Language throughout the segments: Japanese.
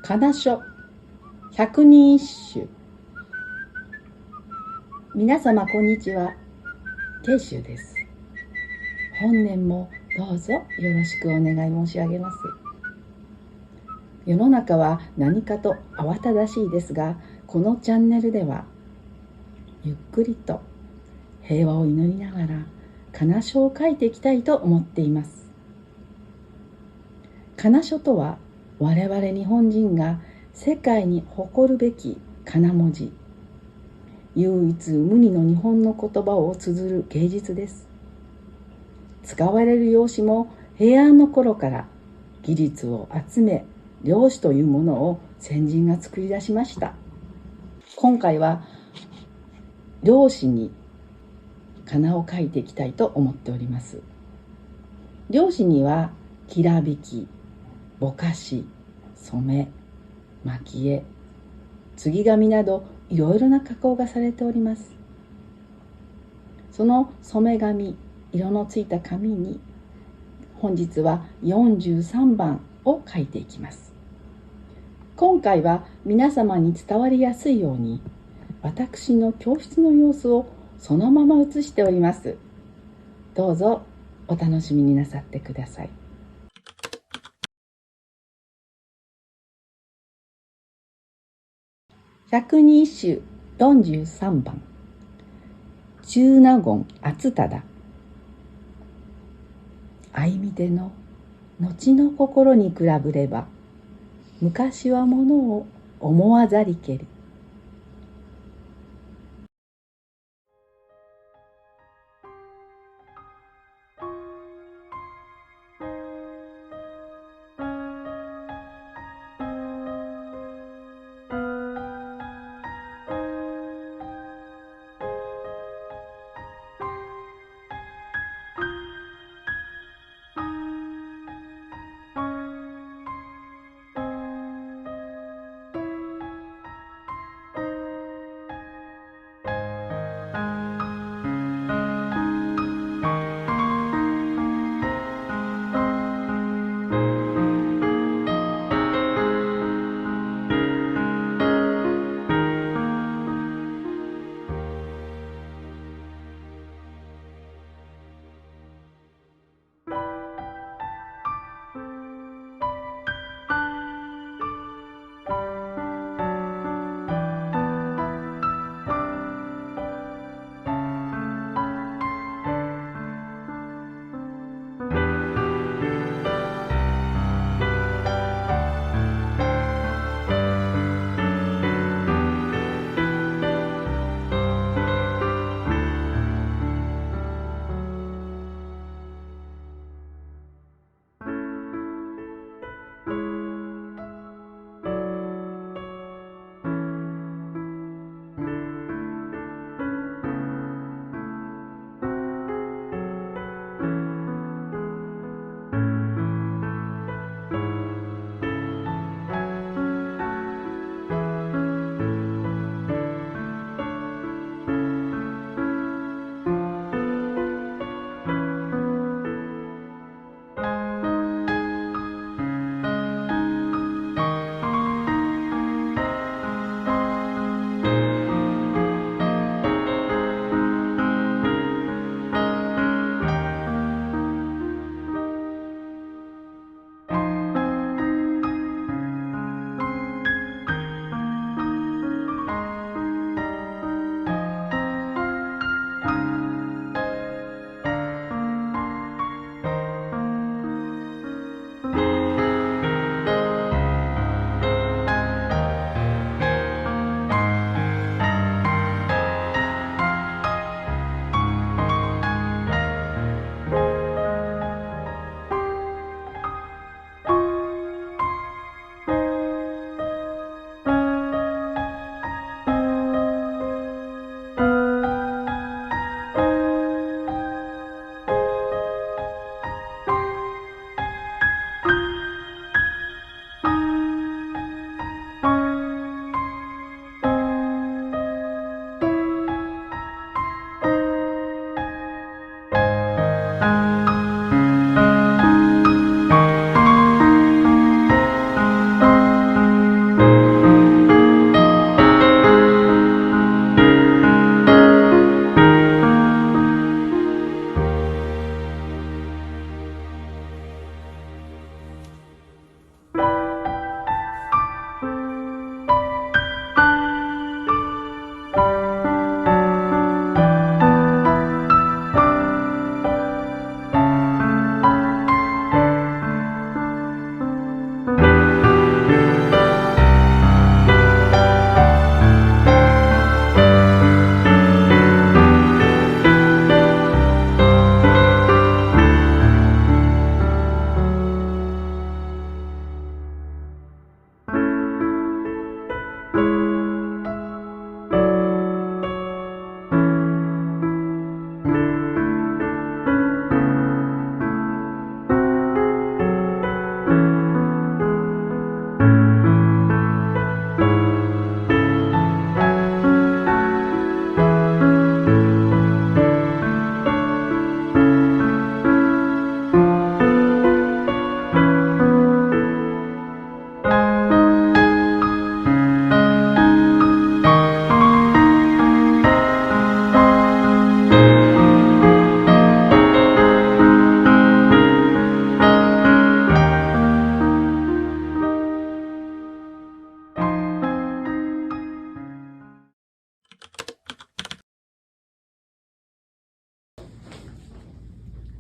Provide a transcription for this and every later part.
仮名書百人一首。皆様こんにちは、慶州です。本年もどうぞよろしくお願い申し上げます。世の中は何かと慌ただしいですが、このチャンネルではゆっくりと平和を祈りながら仮名書を書いていきたいと思っています。仮名書とは、我々日本人が世界に誇るべき仮名文字、唯一無二の日本の言葉を綴る芸術です。使われる用紙も平安の頃から技術を集め、料紙というものを先人が作り出しました。今回は料紙に仮名を書いていきたいと思っております。料紙にはきらびき、ぼかし、染め、蒔絵、継ぎ紙などいろいろな加工がされております。その染め紙、色のついた紙に本日は43番を書いていきます。今回は皆様に伝わりやすいように、私の教室の様子をそのまま写しております。どうぞお楽しみになさってください。百人一首43番。中納言厚忠。相見ての後の心に比べれば、昔はものを思わざりけり。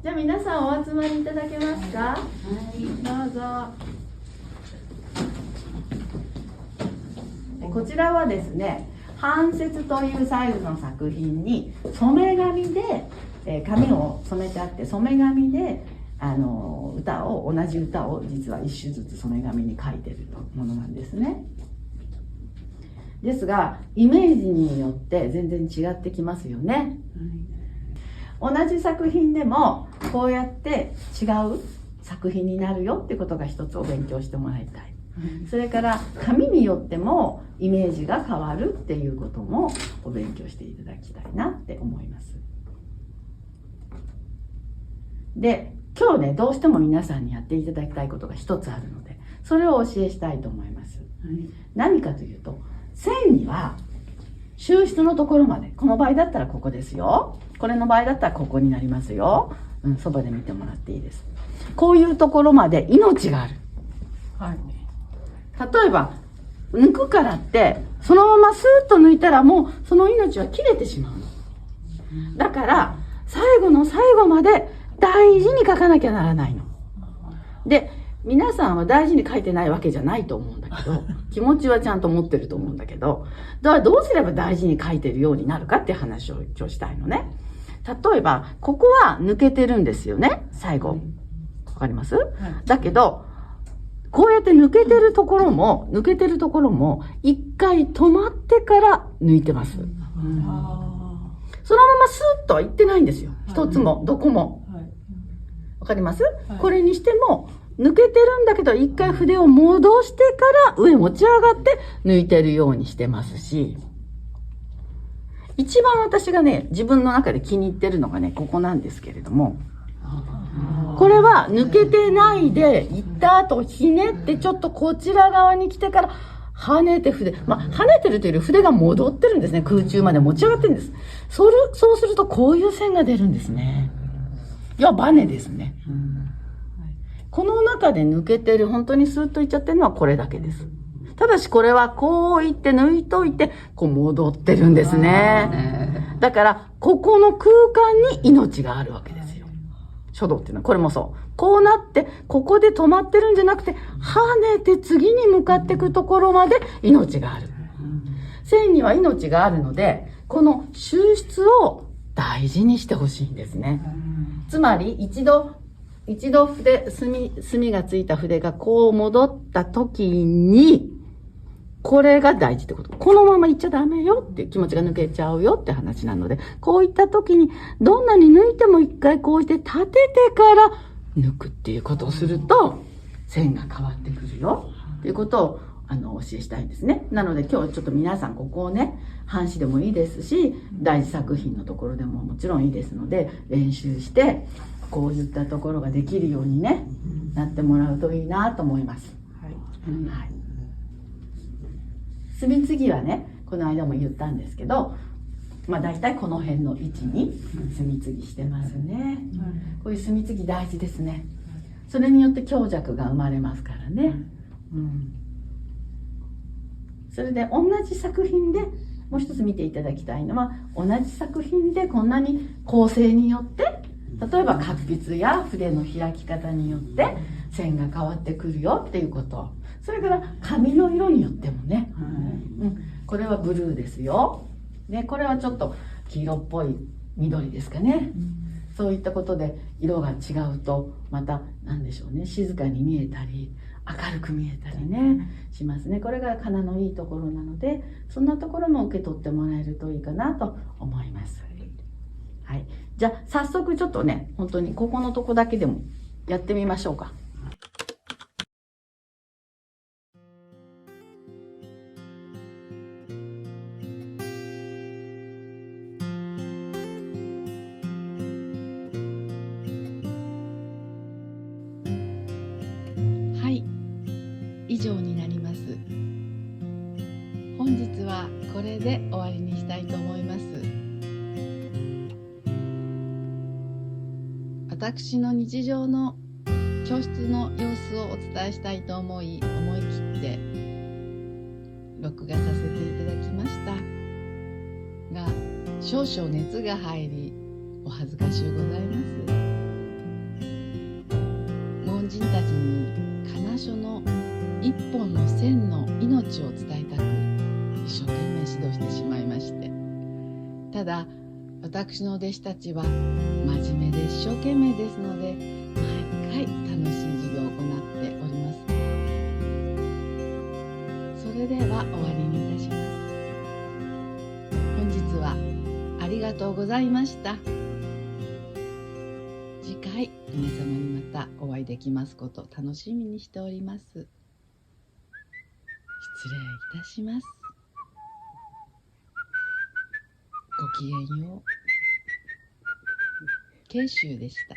じゃあ皆さんお集まりいただけますか。はい、どうぞ。こちらはですね、半節というサイズの作品に染め紙で、紙を染めてあって、染め紙で同じ歌を実は一首ずつ染め紙に書いてるものなんですね。ですがイメージによって全然違ってきますよね。同じ作品でもこうやって違う作品になるよってことが一つお勉強してもらいたい。それから紙によってもイメージが変わるっていうこともお勉強していただきたいなって思います。で、今日ね、どうしても皆さんにやっていただきたいことが一つあるので、それをお教えしたいと思います。何かというと、線には収筆のところまで、この場合だったらここですよ、これの場合だったらここになりますよ。そばで見てもらっていいです。こういうところまで命がある。例えば抜くからってそのままスーッと抜いたらもうその命は切れてしまうの。だから最後の最後まで大事に書かなきゃならないの。で、皆さんは大事に書いてないわけじゃないと思うんだけど、気持ちはちゃんと持ってると思うんだけど、だからどうすれば大事に書いてるようになるかっていう話を今日したいのね。例えばここは抜けてるんですよね、最後。わかります？だけどこうやって抜けてるところも一回止まってから抜いてます。そのままスッとはいってないんですよ。一つもどこも。わかります？これにしても抜けてるんだけど一回筆を戻してから上持ち上がって抜いてるようにしてますし、一番私がね、自分の中で気に入ってるのがね、ここなんですけれども、これは抜けてないで行った後ひねってちょっとこちら側に来てから跳ねて筆、跳ねてるというより筆が戻ってるんですね。空中まで持ち上がってるんです。そうするとこういう線が出るんですね。いや、バネですね。この中で抜けてる、本当にスーッといっちゃってるのはこれだけです。ただしこれはこういって抜いといてこう戻ってるんですね。だからここの空間に命があるわけですよ。書道っていうのはこれもそう。こうなってここで止まってるんじゃなくて跳ねて次に向かっていくところまで命がある。線には命があるので、この収筆を大事にしてほしいんですね。つまり一度筆、墨がついた筆がこう戻った時に、これが大事ってこと。このままいっちゃダメよっていう気持ちが抜けちゃうよって話なので、こういった時にどんなに抜いても一回こうして立ててから抜くっていうことをすると線が変わってくるよっていうことをお教えしたいんですね。なので今日ちょっと皆さんここをね、半紙でもいいですし、大事作品のところでももちろんいいですので練習して、こういったところができるようにね、なってもらうといいなと思います。墨継ぎはね、この間も言ったんですけど、だいたいこの辺の位置に墨継ぎしてますね。こういう墨継ぎ大事ですね。それによって強弱が生まれますからね。それで同じ作品でもう一つ見ていただきたいのは、同じ作品でこんなに構成によって、例えば鉛筆や筆の開き方によって線が変わってくるよっていうこと。それから紙の色によってもね、これはブルーですよ、ね、これはちょっと黄色っぽい緑ですかね、そういったことで色が違うとまた何でしょうね、静かに見えたり明るく見えたりね、しますね。これが仮名のいいところなので、そんなところも受け取ってもらえるといいかなと思います。はい、じゃあ早速ちょっとね、本当にここのとこだけでもやってみましょうか。はい、以上になります。本日はこれで終わりにしたいと思います。私の日常の教室の様子をお伝えしたいと思い切って録画させていただきましたが、少々熱が入りお恥ずかしゅうございます。書の一本の線の命を伝えたく一生懸命指導してしまいまして、ただ私の弟子たちは真面目で一生懸命ですので、毎回楽しい授業を行っております。それでは終わりにいたします。本日はありがとうございました。次回皆様にまたお会いできますことを楽しみにしております。失礼いたします。ごきげんよう。慶州でした。